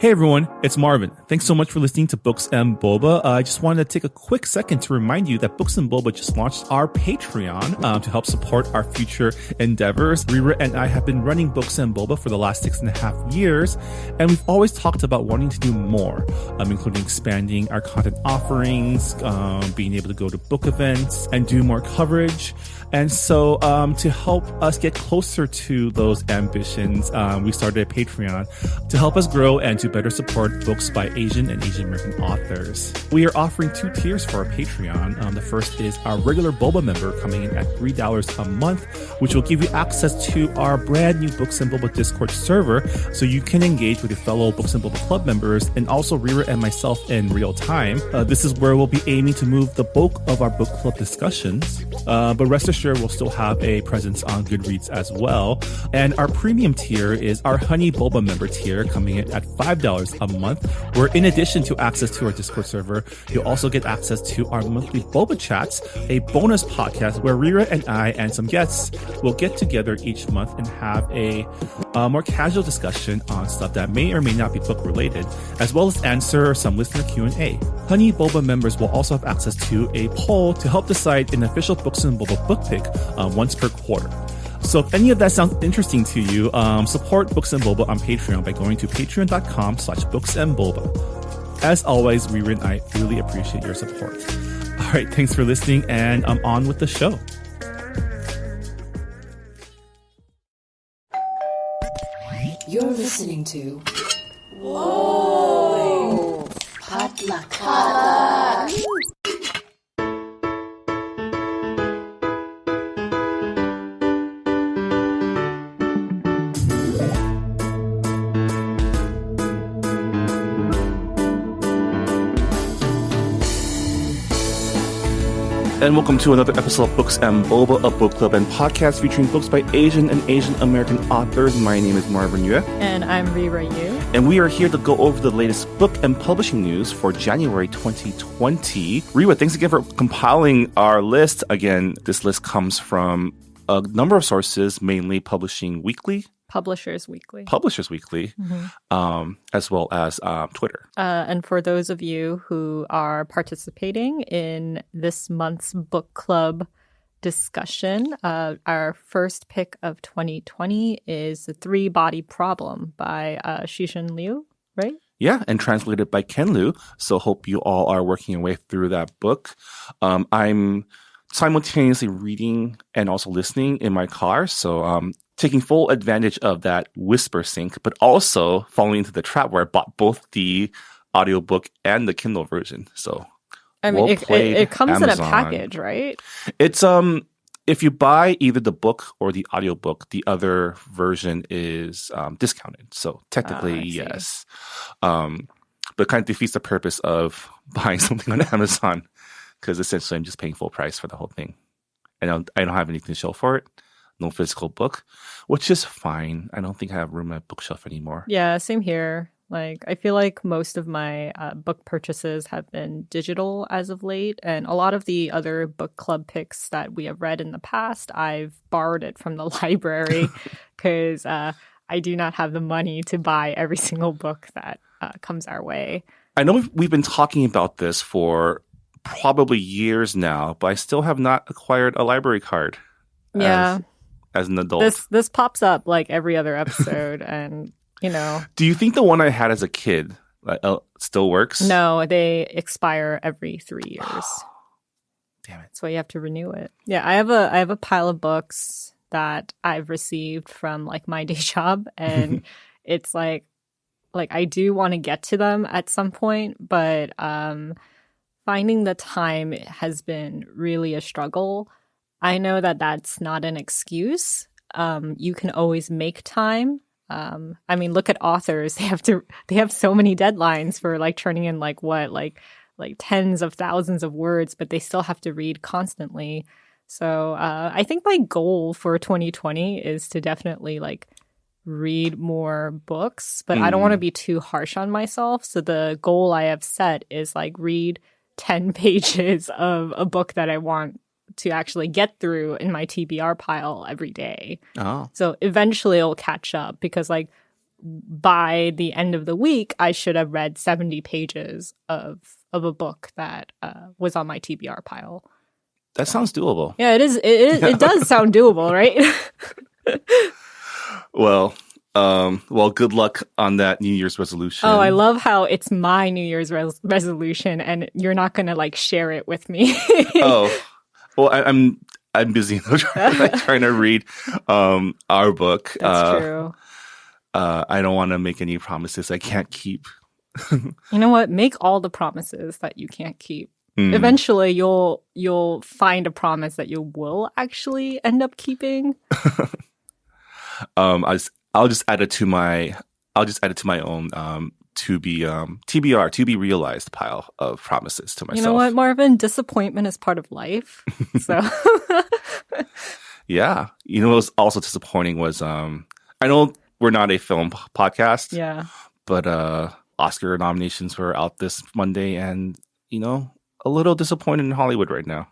Hey everyone, it's Marvin. Thanks so much for listening to Books and Boba. I just wanted to take a quick second to remind you that Books and Boba just launched our Patreon to help support our future endeavors. Rira and I have been running Books and Boba for the last 6.5 years, and we've always talked about wanting to do more, including expanding our content offerings, being able to go to book events and do more coverage. And so to help us get closer to those ambitions, we started a Patreon to help us grow and to better support books by Asian and Asian American authors. We are offering 2 tiers for our Patreon. The first is our regular Boba member coming in at $3 a month, which will give you access to our brand new Books and Boba Discord server so you can engage with your fellow Books and Boba Club members and also Rira and myself in real time. This is where we'll be aiming to move the bulk of our book club discussions. But rest assured, we'll still have a presence on Goodreads as well. And our premium tier is our Honey Boba member tier coming in at $5 a month, where in addition to access to our Discord server, you'll also get access to our monthly Boba Chats, a bonus podcast where Rira and I and some guests will get together each month and have a more casual discussion on stuff that may or may not be book related, as well as answer some listener Q&A. Honey Boba members will also have access to a poll to help decide an official Books and Boba book pick once per quarter. So if any of that sounds interesting to you, support Books and Boba on Patreon by going to patreon.com/booksandboba. As always, Rira and I really appreciate your support. All right, thanks for listening, and I'm on with the show. You're listening to Whoa! Potluck. And welcome to another episode of Books and Boba, a book club and podcast featuring books by Asian and Asian American authors. My name is Marvin Yue. And I'm Rira Yu. And we are here to go over the latest book and publishing news for January 2020. Rira, thanks again for compiling our list. Again, this list comes from a number of sources, mainly Publishers Weekly, as well as Twitter. And for those of you who are participating in this month's book club discussion, our first pick of 2020 is The Three-Body Problem by Shixin Liu, right? Yeah, and translated by Ken Liu. So hope you all are working your way through that book. I'm simultaneously reading and also listening in my car. So taking full advantage of that whisper sync, but also falling into the trap where I bought both the audiobook and the Kindle version. So I mean, it comes Amazon. in a package, right? It's if you buy either the book or the audiobook, the other version is discounted. So technically, yes. But kind of defeats the purpose of buying something on Amazon because essentially I'm just paying full price for the whole thing. And I don't have anything to show for it. No physical book, which is fine. I don't think I have room at bookshelf anymore. Yeah, same here. Like, I feel like most of my book purchases have been digital as of late. And a lot of the other book club picks that we have read in the past, I've borrowed it from the library because I do not have the money to buy every single book that comes our way. I know we've been talking about this for probably years now, but I still have not acquired a library card. Yeah. As an adult. This pops up like every other episode and, you know. Do you think the one I had as a kid still works? No, they expire every 3 years. Damn it. So you have to renew it. Yeah, I have a pile of books that I've received from like my day job and it's like I do want to get to them at some point, but finding the time has been really a struggle. I know that that's not an excuse. You can always make time. I mean, look at authors. They have so many deadlines for like turning in like tens of thousands of words, but they still have to read constantly. So I think my goal for 2020 is to definitely like read more books, but I don't want to be too harsh on myself. So the goal I have set is like read 10 pages of a book that I want to actually get through in my TBR pile every day. Oh. So eventually it'll catch up because like by the end of the week, I should have read 70 pages of a book that was on my TBR pile. That sounds doable. Yeah, it is. It does sound doable, right? Well, good luck on that New Year's resolution. Oh, I love how it's my New Year's resolution, and you're not going to like share it with me. Oh, well, I'm busy trying to read our book. That's true. I don't want to make any promises I can't keep. You know what? Make all the promises that you can't keep. Eventually, you'll find a promise that you will actually end up keeping. I'll just add it to my own TBR, to be realized pile of promises to myself. You know what, Marvin? Disappointment is part of life. So yeah. You know what was also disappointing was I know we're not a film podcast. Yeah. But Oscar nominations were out this Monday, and a little disappointed in Hollywood right now.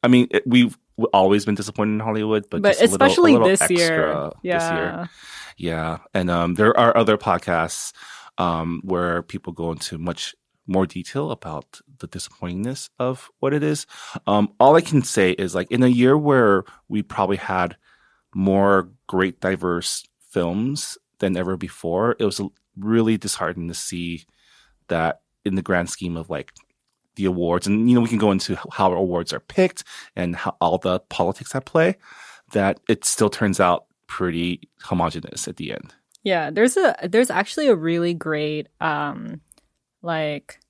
I mean, we've always been disappointed in Hollywood, but just especially a little this extra year. Yeah. This year. Yeah. And there are other podcasts where people go into much more detail about the disappointingness of what it is. All I can say is, like, in a year where we probably had more great diverse films than ever before, it was really disheartening to see that in the grand scheme of like the awards, and we can go into how awards are picked and how all the politics at play, that it still turns out pretty homogenous at the end. Yeah, there's actually a really great like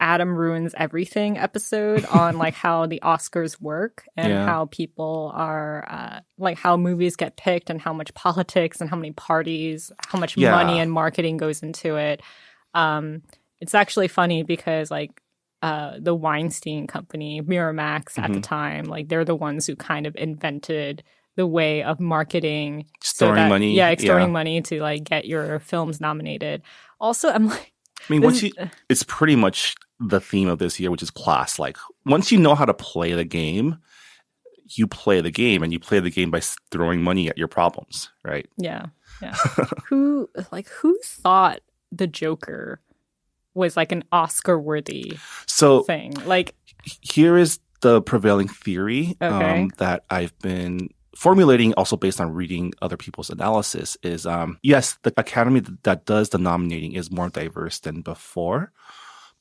Adam Ruins Everything episode on like how the Oscars work and how people are like how movies get picked and how much politics and how many parties, how much money and marketing goes into it. It's actually funny because like the Weinstein Company, Miramax at the time, like they're the ones who kind of invented the way of marketing, extorting money to like get your films nominated. Also, I'm like, I mean, it's pretty much the theme of this year, which is class. Like, once you know how to play the game, you play the game, and you play the game by throwing money at your problems, right? Yeah. Who thought the Joker was like an Oscar-worthy thing? Like, here is the prevailing theory that I've been formulating, also based on reading other people's analysis, is yes, the Academy that does the nominating is more diverse than before,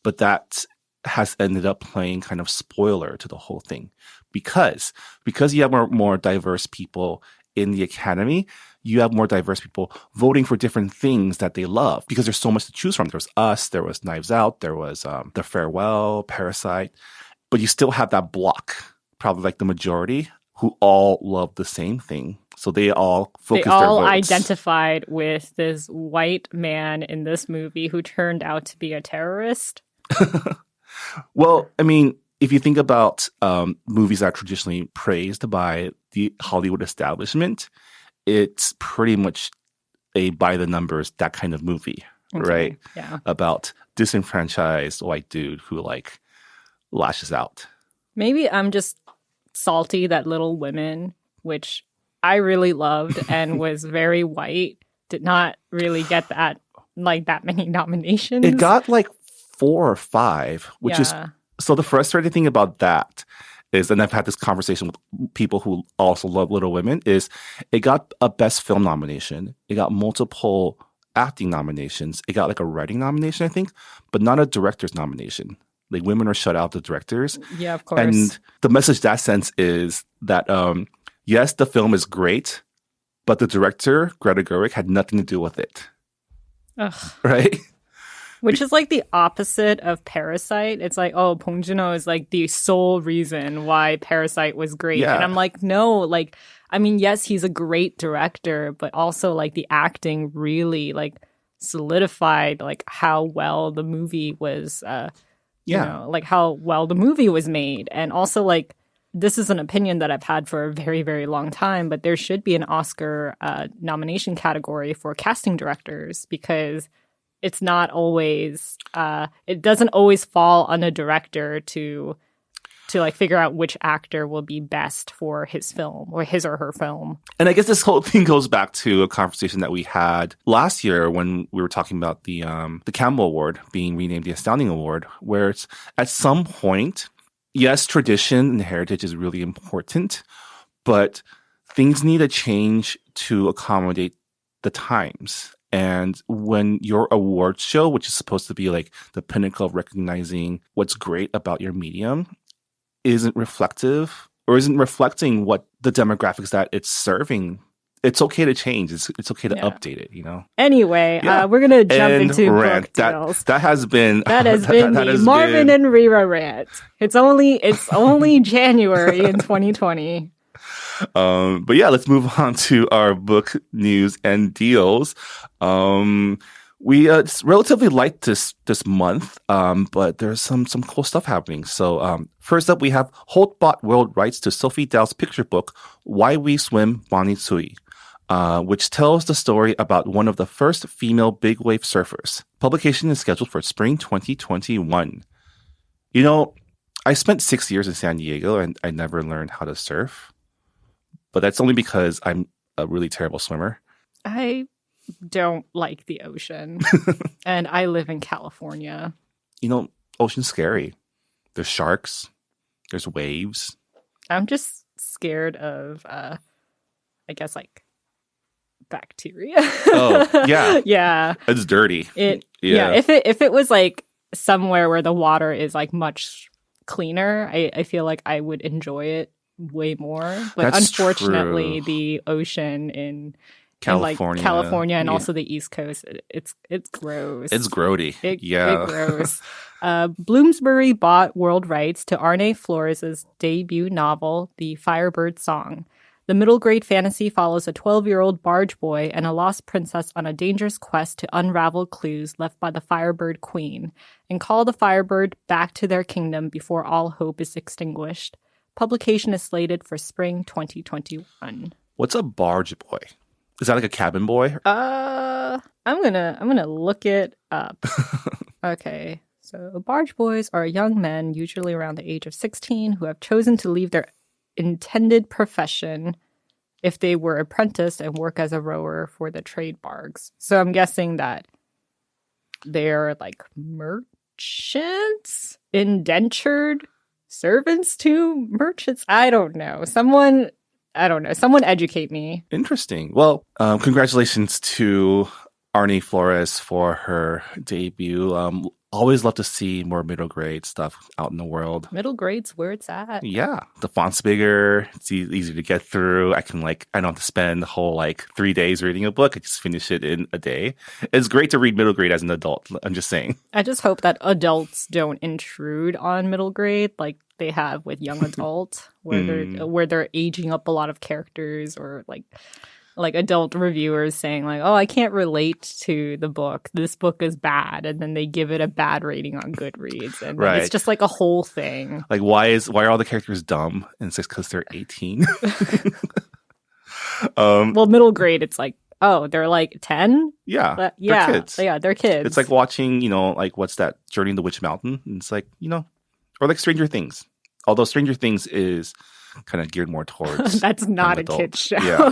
but that has ended up playing kind of spoiler to the whole thing, because you have more diverse people in the Academy. You have more diverse people voting for different things that they love, because there's so much to choose from. There was Us, there was Knives Out, there was The Farewell, Parasite, but you still have that block, probably like the majority, who all love the same thing. So they all focus their votes. They all identified with this white man in this movie who turned out to be a terrorist. Well, I mean, if you think about movies that are traditionally praised by the Hollywood establishment, it's pretty much a by the numbers, that kind of movie, right? Yeah. About disenfranchised white dude who like lashes out. Maybe I'm just salty that Little Women, which I really loved and was very white, did not really get that many nominations. It got like 4 or 5, which is so the frustrating thing about that is, and I've had this conversation with people who also love Little Women, is it got a Best Film nomination. It got multiple acting nominations. It got like a writing nomination, I think, but not a director's nomination. Like, women are shut out, the directors. Yeah, of course. And the message that sends is that, yes, the film is great, but the director, Greta Gerwig, had nothing to do with it. Ugh. Right? Which is like the opposite of Parasite. It's like, oh, Bong Joon-ho is like the sole reason why Parasite was great. Yeah. And I'm like, no, like, I mean, yes, he's a great director, but also like the acting really like solidified like how well the movie was like how well the movie was made. And also, like, this is an opinion that I've had for a very, very long time, but there should be an Oscar nomination category for casting directors, because it's not always it doesn't always fall on a director to to like figure out which actor will be best for his film or his or her film. And I guess this whole thing goes back to a conversation that we had last year when we were talking about the Campbell Award being renamed the Astounding Award, where it's at some point, yes, tradition and heritage is really important, but things need to change to accommodate the times. And when your awards show, which is supposed to be like the pinnacle of recognizing what's great about your medium, isn't reflective or isn't reflecting what the demographics that it's serving, it's okay to change. It's okay to update it, you know? Anyway, we're going to jump into book deals. That has been the Marvin and Rira rant. It's only January in 2020. But yeah, let's move on to our book news and deals. It's relatively light this month, but there's some cool stuff happening. So first up, we have Holt bought world rights to Sophie Dow's picture book, Why We Swim Bonnie Tsui, which tells the story about one of the first female big wave surfers. Publication is scheduled for spring 2021. You know, I spent 6 years in San Diego and I never learned how to surf. But that's only because I'm a really terrible swimmer. I don't like the ocean. And I live in California. You know, ocean's scary. There's sharks. There's waves. I'm just scared of, I guess, like, bacteria. Oh, yeah. Yeah. It's dirty. If it was, like, somewhere where the water is, like, much cleaner, I feel like I would enjoy it way more, but That's unfortunately true. the ocean in California and also the East Coast, it's gross. It's grody. It gross. Bloomsbury bought world rights to Arne Flores' debut novel, The Firebird Song. The middle grade fantasy follows a 12-year-old barge boy and a lost princess on a dangerous quest to unravel clues left by the Firebird Queen and call the Firebird back to their kingdom before all hope is extinguished. Publication is slated for spring 2021. What's a barge boy? Is that like a cabin boy? I'm gonna look it up. Okay, so barge boys are young men, usually around the age of 16, who have chosen to leave their intended profession if they were apprenticed and work as a rower for the trade barges. So I'm guessing that they're like merchants, indentured servants to merchants. I don't know. Someone educate me. Interesting. Well, congratulations to Arnie Flores for her debut. Always love to see more middle grade stuff out in the world. Middle grade's where it's at. Yeah. The font's bigger. It's easier to get through. I don't have to spend the whole 3 days reading a book. I just finish it in a day. It's great to read middle grade as an adult. I'm just saying. I just hope that adults don't intrude on middle grade like they have with young adult, where they're aging up a lot of characters, or like adult reviewers saying oh, I can't relate to the book. This book is bad, and then they give it a bad rating on Goodreads, and right. It's just like a whole thing. Like why are all the characters dumb? And it's just because they're 18. Well, middle grade, it's like, oh, they're 10. Yeah, yeah, they're kids. Yeah, they're kids. It's like watching, what's that? Journey in the Witch Mountain. And it's or like Stranger Things. Although Stranger Things is kind of geared more towards that's not a kid's show. Yeah.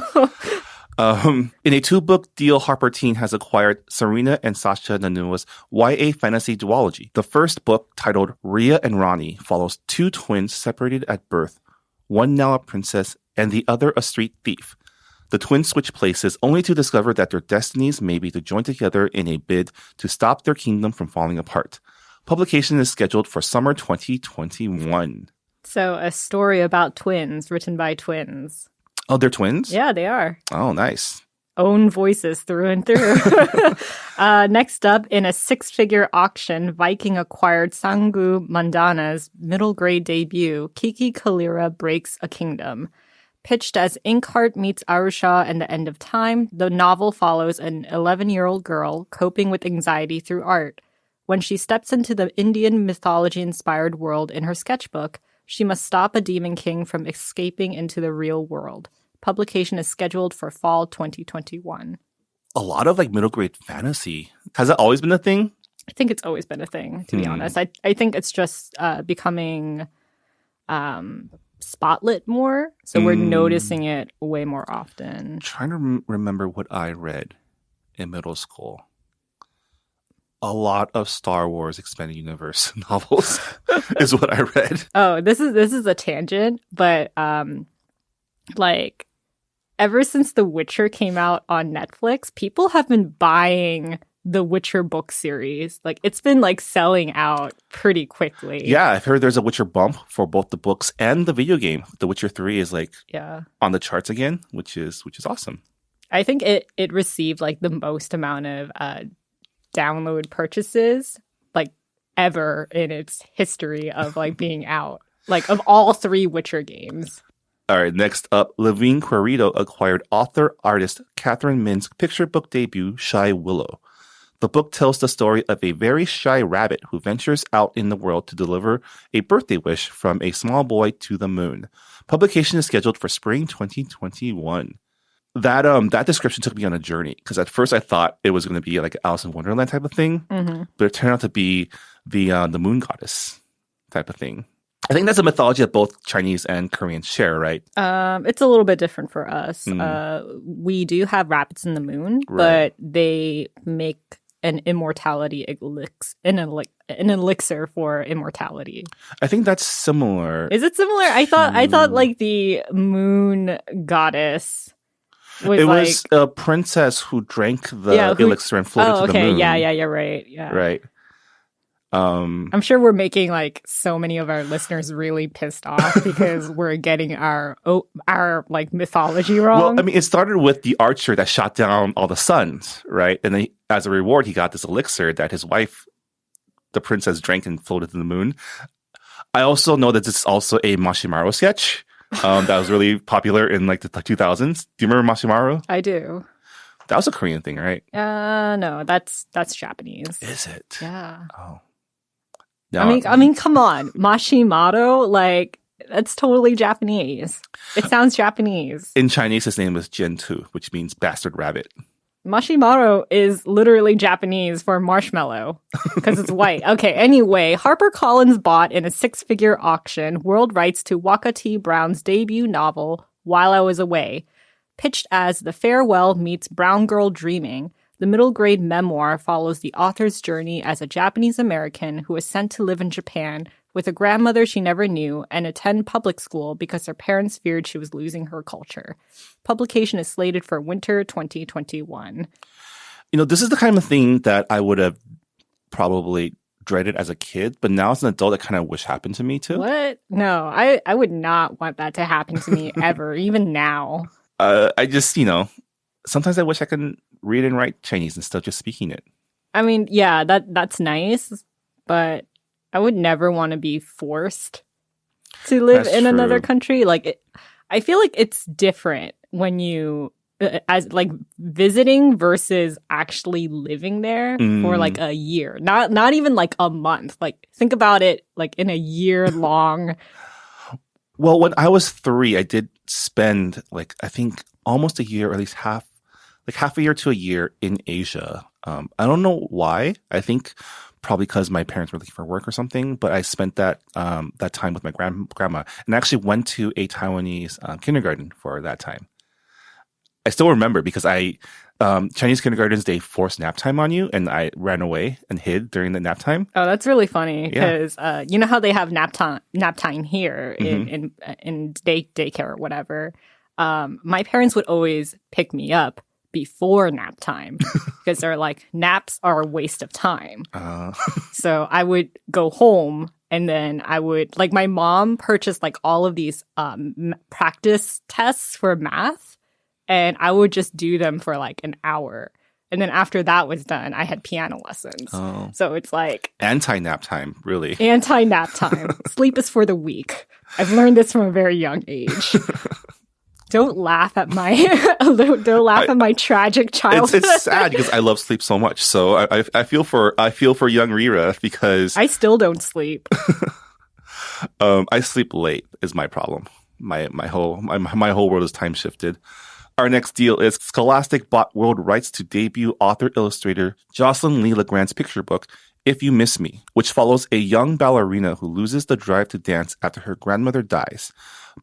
In a 2-book deal, Harper Teen has acquired Serena and Sasha Nanua's YA fantasy duology. The first book, titled Rhea and Ronnie, follows 2 twins separated at birth, one now a princess and the other a street thief. The twins switch places only to discover that their destinies may be to join together in a bid to stop their kingdom from falling apart. Publication is scheduled for summer 2021. So a story about twins written by twins. Oh, they're twins? Yeah, they are. Oh, nice. Own voices through and through. Next up, in a 6-figure auction, Viking acquired Sangu Mandana's middle grade debut, Kiki Kalira Breaks a Kingdom. Pitched as Inkheart meets Arusha and the End of Time, the novel follows an 11-year-old girl coping with anxiety through art. When she steps into the Indian mythology-inspired world in her sketchbook, she must stop a demon king from escaping into the real world. Publication is scheduled for fall 2021. A lot of middle grade fantasy. Has that always been a thing? I think it's always been a thing, to be honest. I think it's just becoming spotlit more. So we're noticing it way more often. Trying to remember what I read in middle school. A lot of Star Wars Expanded Universe novels is what I read. Oh, this is a tangent, but like ever since The Witcher came out on Netflix, people have been buying the Witcher book series. Like it's been like selling out pretty quickly. Yeah, I've heard there's a Witcher bump for both the books and the video game. The Witcher 3 is like on the charts again, which is awesome. I think it received like the most amount of download purchases like ever in its history of like being out, like of all 3 Witcher games. All right, next up, Levine Querido acquired author-artist Catherine Min's picture book debut, Shy Willow. The book tells the story of a very shy rabbit who ventures out in the world to deliver a birthday wish from a small boy to the moon. Publication is scheduled for spring 2021. That description took me on a journey because at first I thought it was going to be like an Alice in Wonderland type of thing, but it turned out to be the moon goddess type of thing. I think that's a mythology that both Chinese and Koreans share, right? It's a little bit different for us. We do have rabbits in the moon, but they make an immortality an elixir for immortality. I think that's similar. Is it similar? I thought like the moon goddess was a princess who drank the elixir and floated to the moon. Yeah, you're right. Yeah. Right. I'm sure we're making like so many of our listeners really pissed off because we're getting our like mythology wrong. Well, I mean, it started with the archer that shot down all the suns, right? And then as a reward, he got this elixir that his wife, the princess, drank and floated to the moon. I also know that this is also a Mashimaru sketch that was really popular in like the 2000s. Do you remember Mashimaru? I do. That was a Korean thing, right? No, that's Japanese. Is it? Yeah. Oh. No, I mean, come on, Mashimaru, like that's totally Japanese. It sounds Japanese. In Chinese, his name is Gentu, which means bastard rabbit. Mashimaru is literally Japanese for marshmallow because it's white. Okay, anyway, HarperCollins bought in a 6-figure auction world rights to Waka T. Brown's debut novel, While I Was Away. Pitched as The Farewell Meets Brown Girl Dreaming, the middle grade memoir follows the author's journey as a Japanese American who was sent to live in Japan with a grandmother she never knew and attend public school because her parents feared she was losing her culture. Publication is slated for winter 2021. You know, this is the kind of thing that I would have probably dreaded as a kid, but now as an adult, I kind of wish happened to me too. What? No, I would not want that to happen to me ever, even now. I just, sometimes I wish I could read and write Chinese instead of just speaking it. I mean, yeah, that's nice, but I would never want to be forced to live in another country. Like, I feel like it's different when you, as like visiting versus actually living there for like a year. Not even like a month. Like, think about it like in a year long. Well, when I was 3, I did spend like, I think almost a year, or at least half a year to a year in Asia. I don't know why. I think probably because my parents were looking for work or something, but I spent that time with my grandma and actually went to a Taiwanese kindergarten for that time. I still remember because Chinese kindergartens, they force nap time on you, and I ran away and hid during the nap time. Oh, that's really funny because you know how they have nap time here in daycare or whatever. My parents would always pick me up before nap time because they're like, naps are a waste of time. So I would go home and then I would, like, my mom purchased like all of these practice tests for math, and I would just do them for like an hour. And then after that was done, I had piano lessons. Oh. So it's like anti-nap time, really. Anti-nap time. Sleep is for the weak. I've learned this from a very young age. Don't laugh at my my tragic childhood. It's sad because I love sleep so much. So I feel for young Rira because I still don't sleep. I sleep late is my problem. My whole world is time shifted. Our next deal is Scholastic bought world rights to debut author-illustrator Jocelyn Lee Legrand's picture book, If You Miss Me, which follows a young ballerina who loses the drive to dance after her grandmother dies.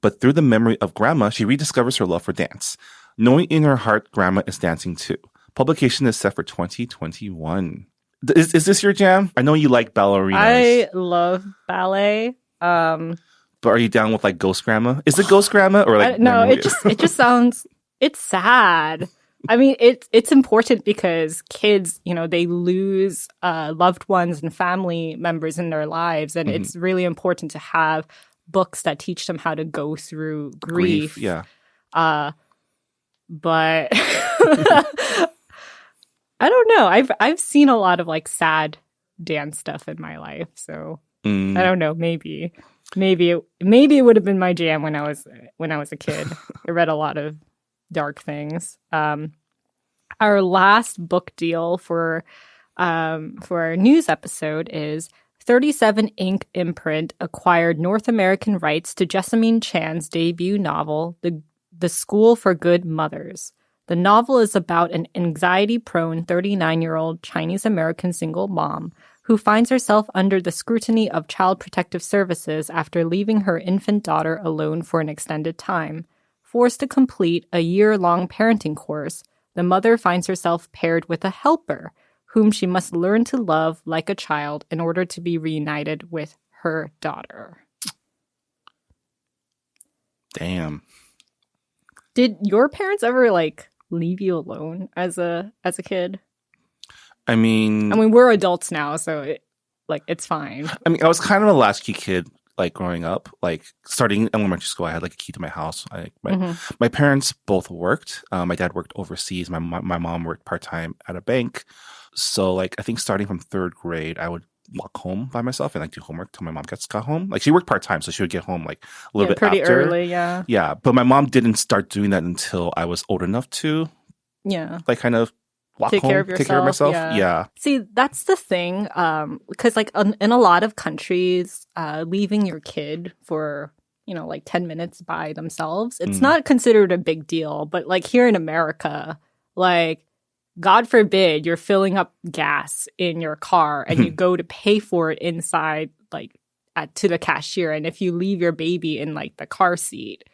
But through the memory of grandma, she rediscovers her love for dance. Knowing in her heart grandma is dancing too. Publication is set for 2021. Is this your jam? I know you like ballerinas. I love ballet. But are you down with like Ghost Grandma? Is it Ghost Grandma or like no? It just sounds. It's sad. I mean, it's important because kids, they lose loved ones and family members in their lives, and it's really important to have books that teach them how to go through grief. Yeah. But I don't know. I've seen a lot of like sad dance stuff in my life, so I don't know. Maybe it would have been my jam when I was a kid. I read a lot of dark things. Our last book deal for our news episode is 37 Ink imprint acquired North American rights to Jessamine Chan's debut novel, The School for Good Mothers. The novel is about an anxiety-prone 39-year-old Chinese-American single mom who finds herself under the scrutiny of Child Protective Services after leaving her infant daughter alone for an extended time. Forced to complete a year-long parenting course, the mother finds herself paired with a helper, whom she must learn to love like a child in order to be reunited with her daughter. Damn. Did your parents ever like leave you alone as a kid? I mean, we're adults now, so it's fine. I mean, I was kind of a latchkey kid, like growing up, like starting elementary school. I had like a key to my house. My parents both worked. My dad worked overseas. My mom worked part-time at a bank. So like, I think starting from third grade, I would walk home by myself and like do homework till my mom got home. Like she worked part-time, so she would get home like a little bit pretty after. early. Yeah. But my mom didn't start doing that until I was old enough to like kind of walk take home, care of yourself. take care of myself. Yeah. See, that's the thing. Because like in a lot of countries, leaving your kid for, like 10 minutes by themselves, it's not considered a big deal. But like here in America, like God forbid you're filling up gas in your car and you go to pay for it inside, like to the cashier. And if you leave your baby in like the car seat,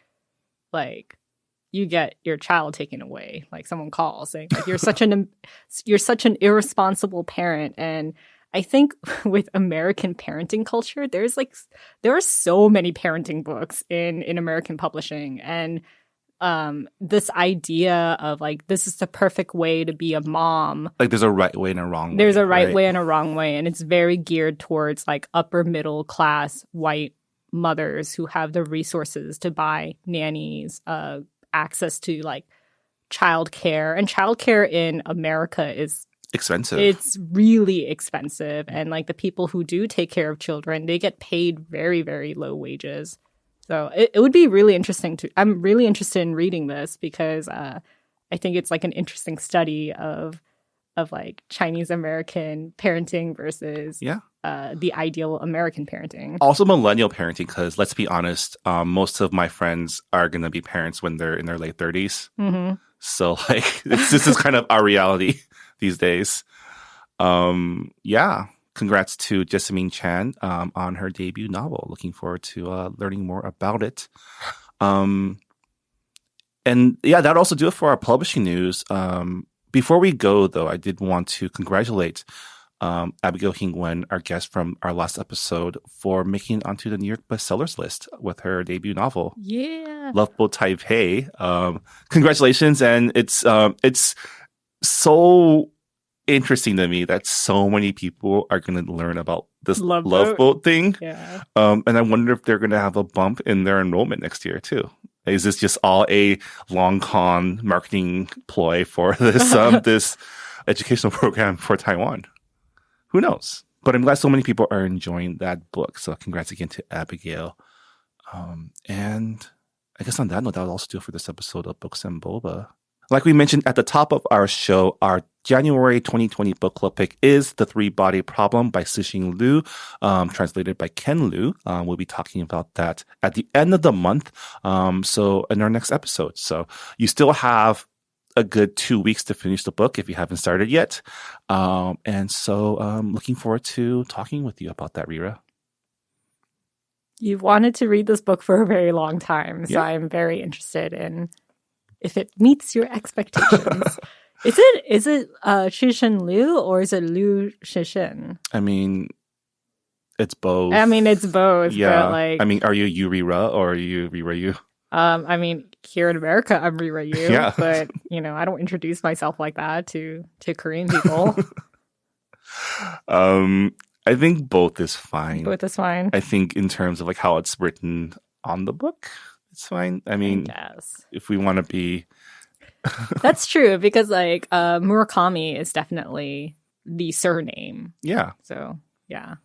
like you get your child taken away. Like someone calls saying like you're such an irresponsible parent. And I think with American parenting culture, there are so many parenting books in American publishing, and this idea of like this is the perfect way to be a mom. Like there's a right way and a wrong way. There's a right way and a wrong way, and it's very geared towards like upper middle class white mothers who have the resources to buy nannies, access to like childcare, and childcare in America is expensive. It's really expensive, and like the people who do take care of children, they get paid very, very low wages. So it would be really interesting I'm really interested in reading this because I think it's like an interesting study of like Chinese American parenting versus the ideal American parenting. Also millennial parenting, because let's be honest, most of my friends are going to be parents when they're in their late 30s. Mm-hmm. So like this is kind of our reality these days. Congrats to Jessamine Chan on her debut novel. Looking forward to learning more about it. And that'll also do it for our publishing news. Before we go, though, I did want to congratulate Abigail Hing-wen, our guest from our last episode, for making it onto the New York bestsellers list with her debut novel. Yeah. Love Boat Taipei. Congratulations. And it's so interesting to me that so many people are going to learn about this love boat thing. Yeah. And I wonder if they're going to have a bump in their enrollment next year too. Is this just all a long con marketing ploy for this this educational program for Taiwan? Who knows? But I'm glad so many people are enjoying that book. So congrats again to Abigail. And I guess on that note, that'll also do it for this episode of Books and Boba. Like we mentioned at the top of our show, our January 2020 book club pick is The Three-Body Problem by Cixin Liu, translated by Ken Liu. We'll be talking about that at the end of the month, so in our next episode. So you still have a good 2 weeks to finish the book if you haven't started yet. And so looking forward to talking with you about that, Rira. You've wanted to read this book for a very long time, so Yeah. I'm very interested in if it meets your expectations. Is it Shishin Liu or is it Liu Shishin? I mean, it's both. I mean, it's both. Yeah. But like, I mean, are you Rira or are you Rira you? I mean, here in America, I'm Rira Yu, Yeah. but I don't introduce myself like that to Korean people. I think both is fine. Both is fine. I think in terms of like how it's written on the book, it's fine. I mean, Yes, if we want to be, that's true because like Murakami is definitely the surname. yeah. So yeah,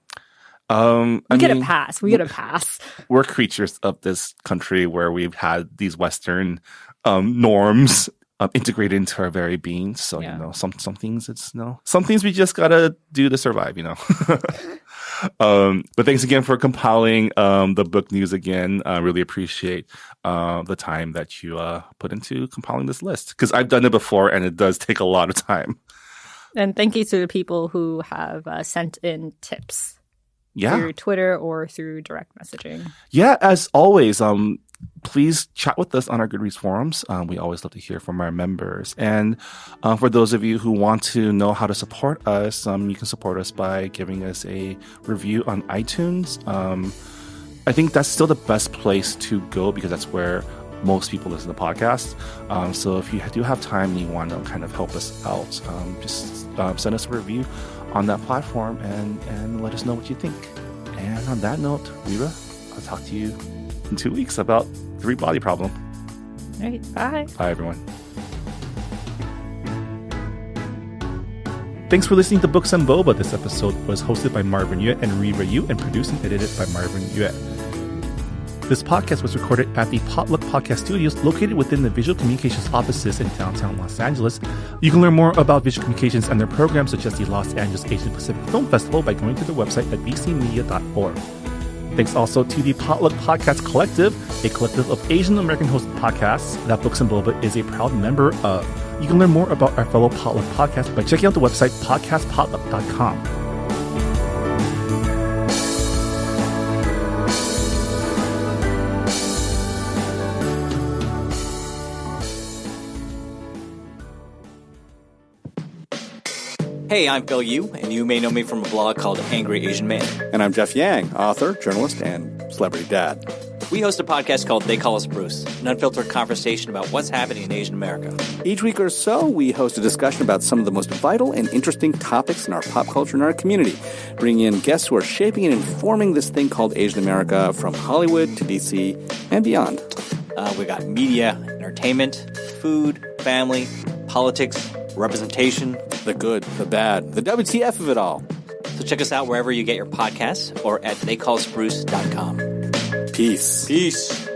I we get mean, a pass. We get a pass. we're creatures of this country where we've had these Western norms integrated into our very being. So Yeah. some things some things we just gotta do to survive. But thanks again for compiling the book news again. I really appreciate the time that you put into compiling this list because I've done it before and it does take a lot of time. And thank you to the people who have sent in tips Yeah. through Twitter or through direct messaging. Yeah, as always, please chat with us on our Goodreads forums. We always love to hear from our members. And for those of you who want to know how to support us, you can support us by giving us a review on iTunes. I think that's still the best place to go because that's where most people listen to podcasts. So if you do have time and you want to kind of help us out, just send us a review on that platform and let us know what you think. And on that note, Rira, I'll talk to you in 2 weeks about the Read Body Problem. All right, bye. Bye, everyone. Thanks for listening to Books and Boba. This episode was hosted by Marvin Yue and Rira Yu and produced and edited by Marvin Yue. This podcast was recorded at the Potluck Podcast Studios located within the Visual Communications offices in downtown Los Angeles. You can learn more about Visual Communications and their programs such as the Los Angeles Asian Pacific Film Festival by going to the website at vcmedia.org. Thanks also to the Potluck Podcast Collective, a collective of Asian American hosted podcasts that Books and Boba is a proud member of. You can learn more about our fellow Potluck podcasts by checking out the website podcastpotluck.com. Hey, I'm Phil Yu, and you may know me from a blog called Angry Asian Man. And I'm Jeff Yang, author, journalist, and celebrity dad. We host a podcast called They Call Us Bruce, an unfiltered conversation about what's happening in Asian America. Each week or so, we host a discussion about some of the most vital and interesting topics in our pop culture and our community, bringing in guests who are shaping and informing this thing called Asian America from Hollywood to D.C. and beyond. We got media, entertainment, food, family, politics, representation. The good, the bad, the WTF of it all. So check us out wherever you get your podcasts or at theycallusbruce.com. Peace. Peace.